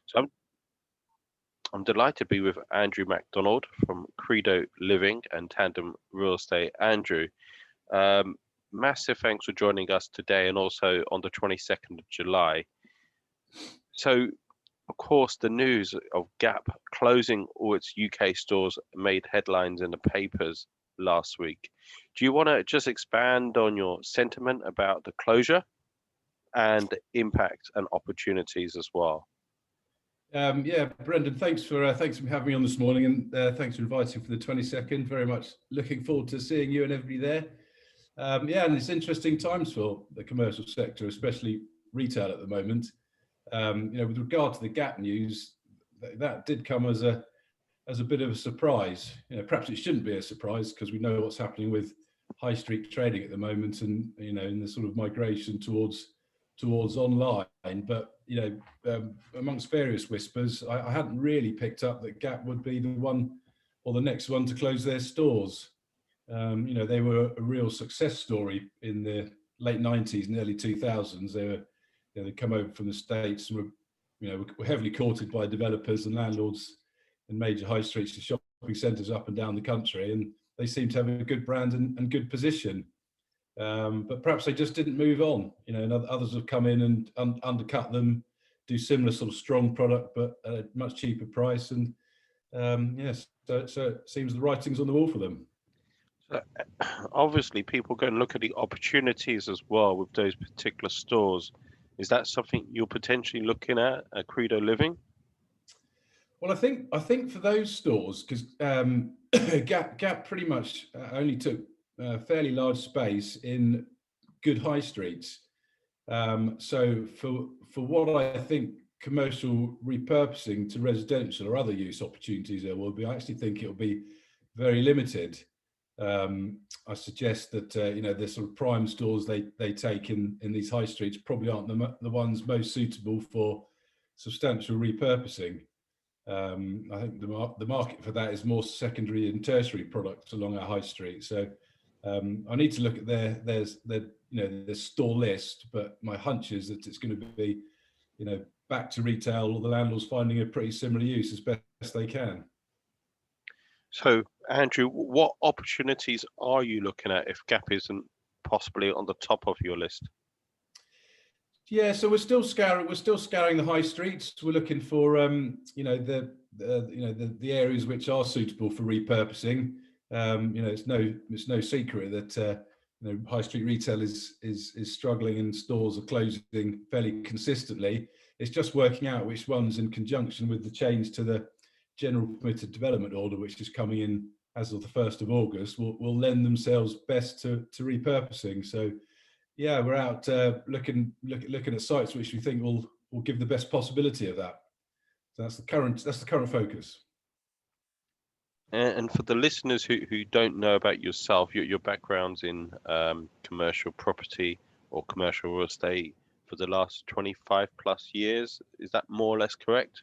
So I'm delighted to be with Andrew McDonald from Credo Living and Tandem Real Estate. Andrew, um, massive thanks for joining us today and also on the 22nd of July. So, of course, the news of Gap closing all its UK stores made headlines in the papers last week. Do you want to just expand on your sentiment about the closure and the impact and opportunities as well? Yeah, Brendan, thanks for having me on this morning, and thanks for inviting for the 22nd. Very much looking forward to seeing you and everybody there. Yeah, and it's interesting times for the commercial sector, especially retail at the moment. With regard to the Gap news, that did come as a bit of a surprise. Perhaps it shouldn't be a surprise because we know what's happening with high street trading at the moment, and in the sort of migration towards online. But amongst various whispers, I hadn't really picked up that Gap would be the one or the next one to close their stores. They were a real success story in the late 90s and early 2000s. They'd come over from the States and were heavily courted by developers and landlords in major high streets and shopping centres up and down the country, and they seemed to have a good brand and good position. But perhaps they just didn't move on, and others have come in and undercut them, do similar sort of strong product, but at a much cheaper price. And yes, so it seems the writing's on the wall for them. So, obviously, people go and look at the opportunities as well with those particular stores. Is that something you're potentially looking at Credo Living? Well, I think for those stores, because Gap pretty much only took fairly large space in good high streets. So for what I think commercial repurposing to residential or other use opportunities there will be, I actually think it will be very limited. I suggest that the sort of prime stores they take in these high streets probably aren't the ones most suitable for substantial repurposing. I think the market for that is more secondary and tertiary products along our high street. So I need to look at their store list, but my hunch is that it's going to be, back to retail, or the landlords finding a pretty similar use as best they can. So, Andrew, what opportunities are you looking at if Gap isn't possibly on the top of your list? Yeah, so we're still scouring the high streets. We're looking for the areas which are suitable for repurposing. It's no secret that high street retail is struggling and stores are closing fairly consistently. It's just working out which ones, in conjunction with the change to the general permitted development order, which is coming in as of the 1st of August, will lend themselves best to repurposing. So yeah, we're out looking at sites which we think will give the best possibility of that. So that's the current focus. And for the listeners who don't know about yourself, your background's in commercial property or commercial real estate for the last 25 plus years. Is that more or less correct?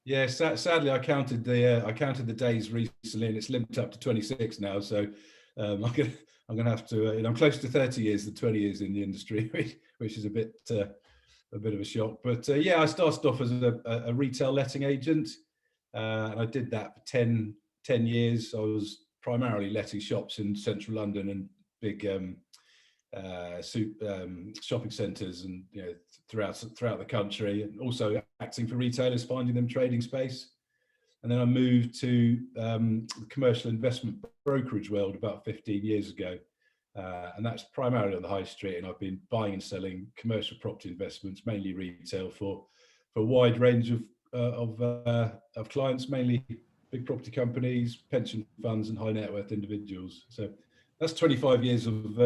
Yeah, sadly, I counted the days recently, and it's limped up to 26 now. So I'm gonna have to. I'm close to 30 years, than 20 years in the industry, which is a bit of a shock. But yeah, I started off as a retail letting agent, and I did that for 10 years. I was primarily letting shops in central London and big shopping centres, and throughout the country, and also acting for retailers, finding them trading space. And then I moved to the commercial investment brokerage world about 15 years ago, and that's primarily on the high street. And I've been buying and selling commercial property investments, mainly retail, for a wide range of clients, mainly big property companies, pension funds, and high net worth individuals. So that's 25 years of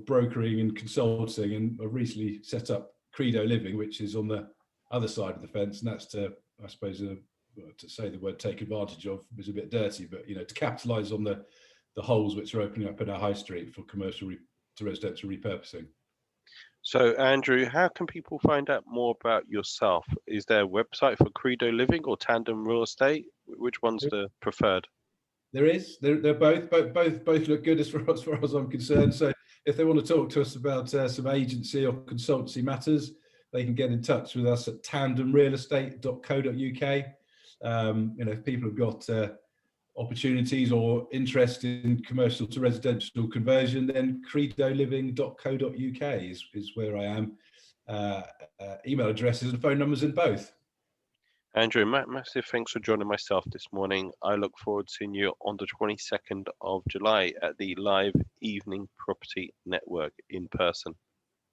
brokering and consulting, and I've recently set up Credo Living, which is on the other side of the fence, and that's to, I suppose, to say the word take advantage of is a bit dirty, but to capitalise on the holes which are opening up in our high street for commercial to residential repurposing. So, Andrew, how can people find out more about yourself? Is there a website for Credo Living or Tandem Real Estate? Which one's the preferred? There is. They're both look good as far as I'm concerned. So if they want to talk to us about some agency or consultancy matters, they can get in touch with us at tandemrealestate.co.uk. If people have got opportunities or interest in commercial to residential conversion, then credoliving.co.uk is where I am. Email addresses and phone numbers in both. Andrew, massive thanks for joining myself this morning. I look forward to seeing you on the 22nd of July at the live Evening Property Network in person.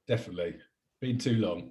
Definitely. Been too long.